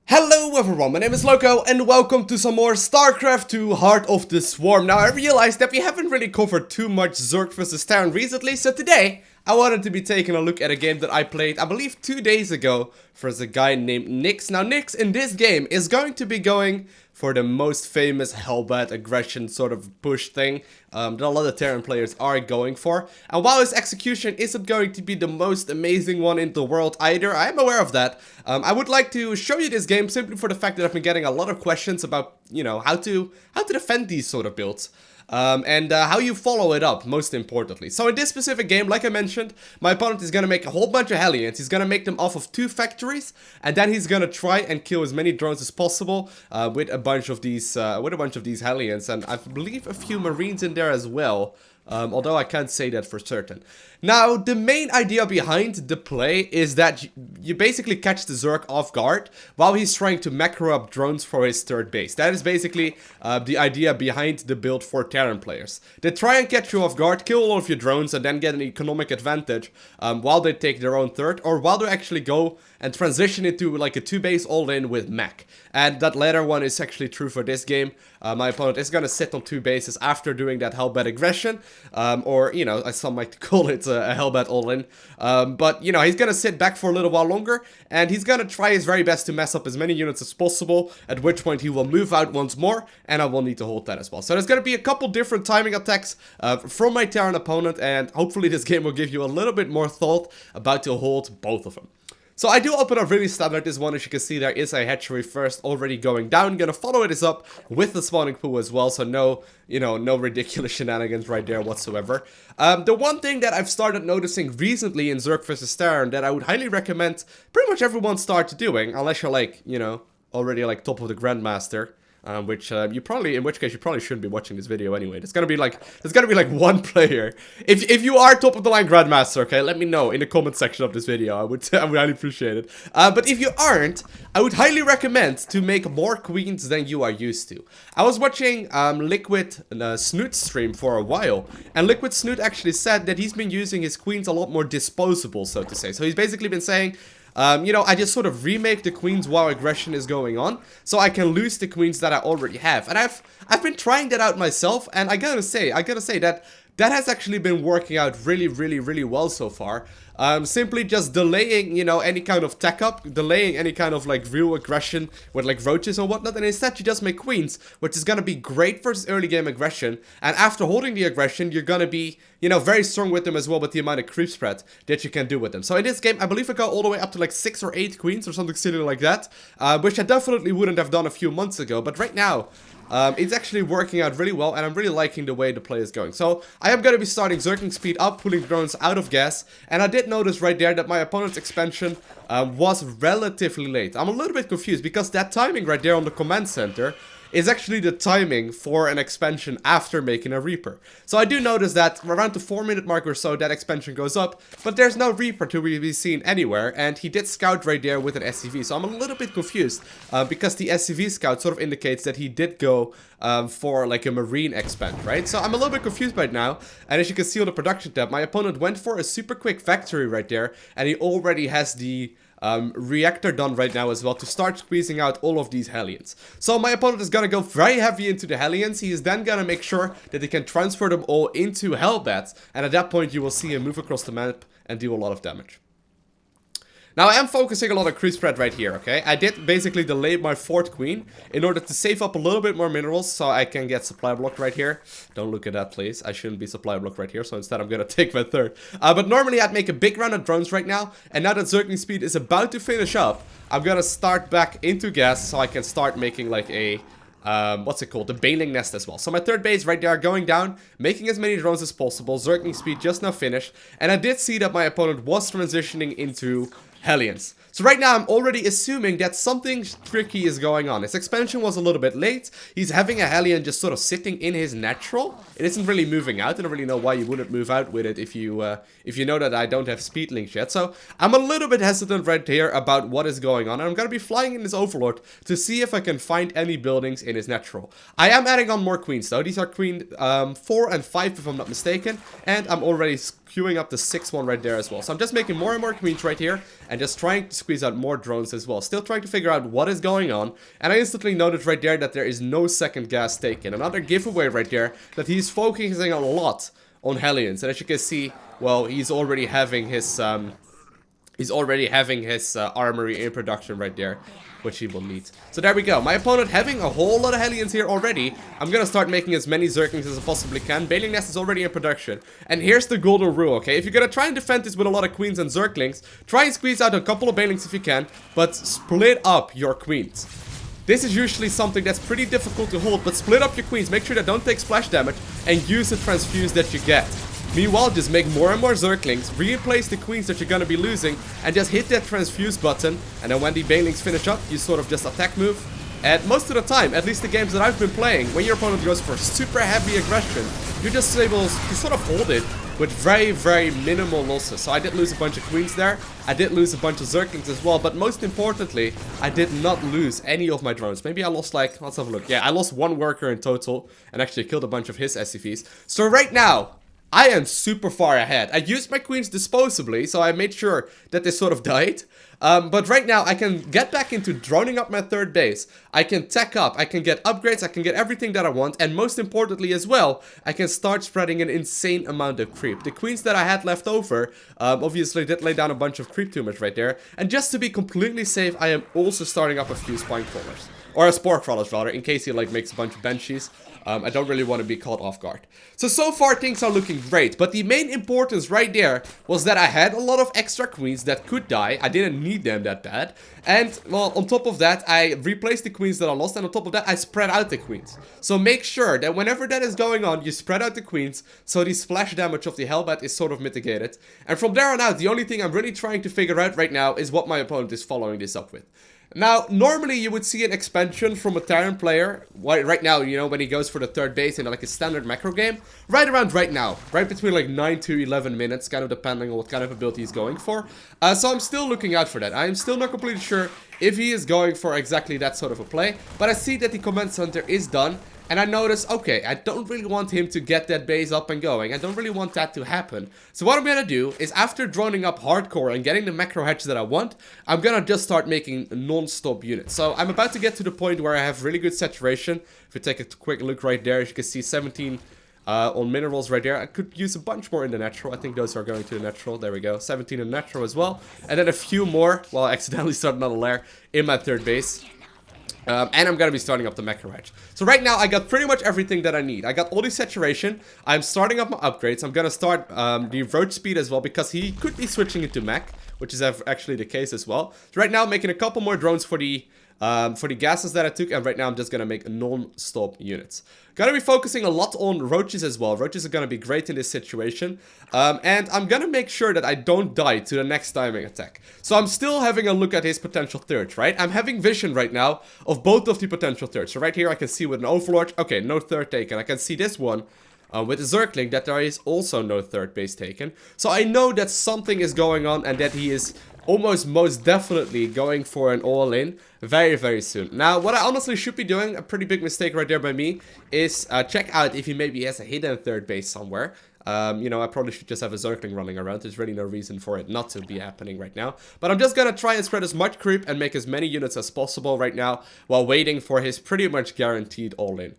Hello everyone, my name is Loko and welcome to some more StarCraft 2 Heart of the Swarm. Now I realized that we haven't really covered too much Zerg vs Terran recently, so today I wanted to be taking a look at a game that I played, I believe 2 days ago, versus a guy named Nix. Now Nix in this game is going to be going for the most famous Hellbat aggression sort of push thing that a lot of Terran players are going for. And while his execution isn't going to be the most amazing one in the world either, I am aware of that. I would like to show you this game simply for the fact that I've been getting a lot of questions about, you know, how to defend these sort of builds. And how you follow it up, most importantly. So in this specific game, like I mentioned, my opponent is going to make a whole bunch of Hellions. He's going to make them off of 2 factories, and then he's going to try and kill as many drones as possible with a bunch of these Hellions, and I believe a few Marines in there as well. Although I can't say that for certain. Now, the main idea behind the play is that you basically catch the Zerg off guard while he's trying to macro up drones for his third base. That is basically the idea behind the build for Terran players. They try and catch you off guard, kill all of your drones, and then get an economic advantage while they take their own third, or while they actually go and transition into like a 2-base all-in with mech. And that latter one is actually true for this game. My opponent is going to sit on 2 bases after doing that Hellbat aggression. Or, you know, as some might call it, a Hellbat all-in. But, you know, he's going to sit back for a little while longer, and he's going to try his very best to mess up as many units as possible, at which point he will move out once more, and I will need to hold that as well. So there's going to be a couple different timing attacks from my Terran opponent, and hopefully this game will give you a little bit more thought about to hold both of them. So I do open up really standard this one. As you can see, there is a hatchery first already going down. Gonna follow this up with the spawning pool as well, so no, you know, no ridiculous shenanigans right there whatsoever. The one thing that I've started noticing recently in Zerg vs Terran that I would highly recommend pretty much everyone start doing, unless you're like, you know, already like top of the Grandmaster. In which case you probably shouldn't be watching this video anyway. There's gonna be like one player. If you are top of the line Grandmaster, okay, let me know in the comment section of this video. I would highly appreciate it. But if you aren't, I would highly recommend to make more queens than you are used to. I was watching Liquid Snoot stream for a while, and Liquid Snoot actually said that he's been using his queens a lot more disposable, so to say. So he's basically been saying, you know, I just sort of remake the queens while aggression is going on, so I can lose the queens that I already have. And I've been trying that out myself, and I gotta say that has actually been working out really well so far. Simply just delaying, you know, any kind of tech up, delaying any kind of like real aggression with like roaches or whatnot, and instead you just make queens, which is gonna be great for this early game aggression. And after holding the aggression, you're gonna be, you know, very strong with them as well with the amount of creep spread that you can do with them. So in this game, I believe I got all the way up to like 6 or 8 queens or something silly like that, which I definitely wouldn't have done a few months ago, but right now, it's actually working out really well, and I'm really liking the way the play is going. So I am going to be starting Zerging speed up, pulling drones out of gas, and I did notice right there that my opponent's expansion was relatively late. I'm a little bit confused because that timing right there on the command center is actually the timing for an expansion after making a Reaper. So I do notice that around the 4-minute mark or so that expansion goes up, but there's no Reaper to be seen anywhere, and he did scout right there with an SCV. So I'm a little bit confused because the SCV scout sort of indicates that he did go for like a Marine expand, right? So I'm a little bit confused right now, and as you can see on the production tab, my opponent went for a super quick factory right there, and he already has the reactor done right now as well to start squeezing out all of these Hellions. So my opponent is gonna go very heavy into the Hellions. He is then gonna make sure that he can transfer them all into Hellbats, and at that point you will see him move across the map and do a lot of damage. Now I am focusing a lot on creep spread right here, okay? I did basically delay my 4th queen in order to save up a little bit more minerals so I can get supply blocked right here. Don't look at that, please. I shouldn't be supply blocked right here, so instead I'm gonna take my 3rd. But normally I'd make a big round of drones right now, and now that Zerging speed is about to finish up, I'm gonna start back into gas so I can start making like a what's it called? The baling nest as well. So my 3rd base right there going down, making as many drones as possible. Zerging speed just now finished, and I did see that my opponent was transitioning into Hellions. So right now I'm already assuming that something tricky is going on. His expansion was a little bit late. He's having a Hellion just sort of sitting in his natural. It isn't really moving out. I don't really know why you wouldn't move out with it if you know that I don't have speed links yet. So I'm a little bit hesitant right here about what is going on. And I'm going to be flying in this Overlord to see if I can find any buildings in his natural. I am adding on more queens though. These are queen 4 and 5 if I'm not mistaken. And I'm already queuing up the 6th one right there as well. So I'm just making more and more queens right here. And and just trying to squeeze out more drones as well. Still trying to figure out what is going on, and I instantly noted right there that there is no second gas taken. Another giveaway right there that he's focusing a lot on Hellions, and as you can see, well, he's already having his armory in production right there, which he will need. So there we go. My opponent having a whole lot of Hellions here already. I'm gonna start making as many Zerglings as I possibly can. Baneling Nest is already in production. And here's the golden rule, okay? If you're gonna try and defend this with a lot of Queens and Zerglings, try and squeeze out a couple of Banelings if you can, but split up your Queens. This is usually something that's pretty difficult to hold, but split up your Queens, make sure they don't take splash damage, and use the transfuse that you get. Meanwhile, just make more and more Zerglings, replace the Queens that you're gonna be losing, and just hit that transfuse button, and then when the Banelings finish up, you sort of just attack move. And most of the time, at least the games that I've been playing, when your opponent goes for super heavy aggression, you're just able to sort of hold it with very, very minimal losses. So I did lose a bunch of Queens there, I did lose a bunch of Zerglings as well, but most importantly, I did not lose any of my drones. Maybe I lost like, let's have a look. Yeah, I lost one worker in total, and actually killed a bunch of his SCVs. So right now, I am super far ahead. I used my Queens disposably, so I made sure that they sort of died. But right now, I can get back into droning up my third base. I can tech up, I can get upgrades, I can get everything that I want. And most importantly as well, I can start spreading an insane amount of creep. The Queens that I had left over, obviously did lay down a bunch of creep tumors right there. And just to be completely safe, I am also starting up a few spine crawlers. Or a spore crawlers rather, in case he like makes a bunch of banshees. I don't really want to be caught off guard. So far things are looking great, but the main importance right there was that I had a lot of extra Queens that could die. I didn't need them that bad. And, well, on top of that, I replaced the Queens that I lost, and on top of that, I spread out the Queens. So make sure that whenever that is going on, you spread out the Queens, so the splash damage of the Hellbat is sort of mitigated. And from there on out, the only thing I'm really trying to figure out right now is what my opponent is following this up with. Now, normally you would see an expansion from a Terran player, right now, you know, when he goes for the third base in like a standard macro game, right around right now, right between like 9 to 11 minutes, kind of depending on what kind of ability he's going for. So I'm still looking out for that. I am still not completely sure if he is going for exactly that sort of a play, but I see that the Command Center is done. And I notice, okay, I don't really want him to get that base up and going. I don't really want that to happen. So what I'm going to do is after droning up hardcore and getting the macro hedge that I want, I'm going to just start making non-stop units. So I'm about to get to the point where I have really good saturation. If you take a quick look right there, as you can see 17 on minerals right there. I could use a bunch more in the natural. I think those are going to the natural. There we go. 17 in natural as well. And then a few more, well, I accidentally started another lair in my third base. And I'm going to be starting up the macro hedge. So right now, I got pretty much everything that I need. I got all the saturation. I'm starting up my upgrades. I'm going to start the roach speed as well, because he could be switching into mech, which is actually the case as well. So right now, I'm making a couple more drones for the gases that I took, and right now I'm just gonna make non-stop units. Gonna be focusing a lot on roaches as well. Roaches are gonna be great in this situation, and I'm gonna make sure that I don't die to the next timing attack. So I'm still having a look at his potential thirds, right? I'm having vision right now of both of the potential thirds. So right here I can see with an Overlord, okay, no third taken. I can see this one with the Zergling that there is also no third base taken. So I know that something is going on and that he is almost most definitely going for an all-in very, very soon. Now, what I honestly should be doing, a pretty big mistake right there by me, is check out if he maybe has a hidden third base somewhere. You know, I probably should just have a Zergling running around. There's really no reason for it not to be happening right now. But I'm just gonna try and spread as much creep and make as many units as possible right now while waiting for his pretty much guaranteed all-in.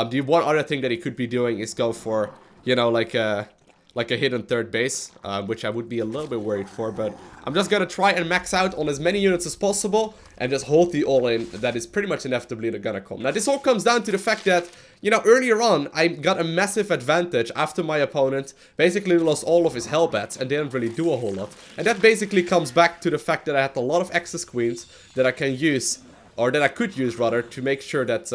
The one other thing that he could be doing is go for, you know, like a hidden third base, which I would be a little bit worried for, but I'm just gonna try and max out on as many units as possible and just hold the all-in that is pretty much inevitably gonna come. Now, this all comes down to the fact that, you know, earlier on, I got a massive advantage after my opponent basically lost all of his Hellbats and didn't really do a whole lot. And that basically comes back to the fact that I had a lot of excess queens that I can use, or that I could use rather, to make sure that,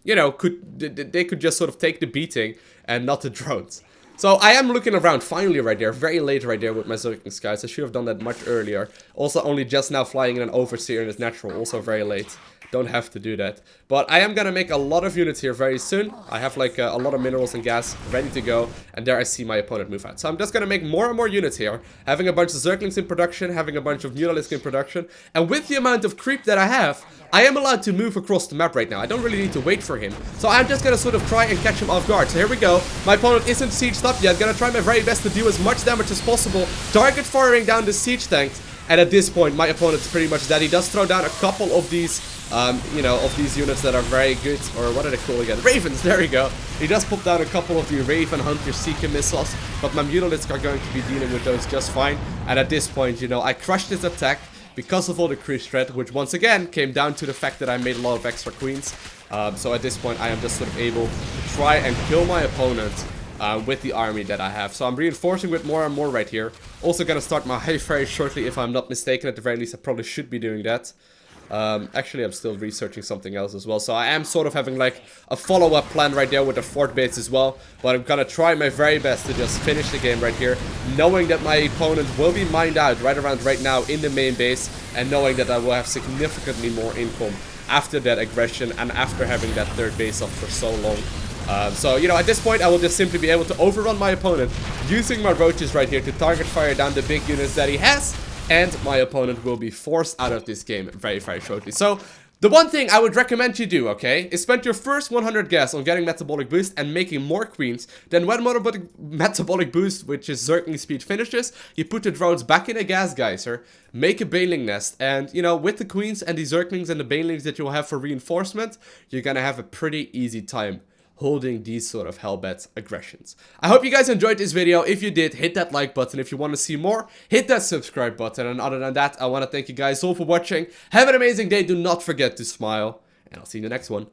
you know, they could just sort of take the beating and not the drones. So I am looking around finally right there, very late right there with my Zergling Skies. I should have done that much earlier. Also only just now flying in an Overseer in his natural, also very late. don't have to do that. But I am gonna make a lot of units here very soon. I have like a lot of minerals and gas ready to go, and there I see my opponent move out. So I'm just gonna make more and more units here, having a bunch of Zerglings in production, having a bunch of Mutalisks in production, and with the amount of creep that I have, I am allowed to move across the map right now. I don't really need to wait for him. So I'm just gonna sort of try and catch him off guard. So here we go. My opponent isn't sieged up yet. Gonna try my very best to do as much damage as possible. Target firing down the siege tanks. And at this point, my opponent's pretty much dead. He does throw down a couple of these, you know, of these units that are very good. Or what are they called again? Ravens, there we go. He does pop down a couple of the Raven Hunter Seeker missiles. But my Mutalisks are going to be dealing with those just fine. And at this point, you know, I crushed his attack because of all the creep threat, which once again came down to the fact that I made a lot of extra queens. So at this point, I am just sort of able to try and kill my opponent with the army that I have. So I'm reinforcing with more and more right here. Also gonna start my hive very shortly, if I'm not mistaken. At the very least, I probably should be doing that. Actually, I'm still researching something else as well. So I am sort of having like a follow-up plan right there with the fort base as well. But I'm gonna try my very best to just finish the game right here, knowing that my opponent will be mined out right around right now in the main base, and knowing that I will have significantly more income after that aggression and after having that third base up for so long. So, you know, at this point, I will just simply be able to overrun my opponent using my roaches right here to target fire down the big units that he has. And my opponent will be forced out of this game very, very shortly. So, the one thing I would recommend you do, okay, is spend your first 100 gas on getting metabolic boost and making more queens. Then when metabolic boost, which is Zergling speed, finishes, you put the drones back in a gas geyser, make a baneling nest, and, you know, with the queens and the Zerglings and the banelings that you'll have for reinforcement, you're gonna have a pretty easy time holding these sort of Hellbat aggressions. I hope you guys enjoyed this video. If you did, hit that like button. If you want to see more, hit that subscribe button. And other than that, I want to thank you guys all for watching. Have an amazing day. Do not forget to smile. And I'll see you in the next one.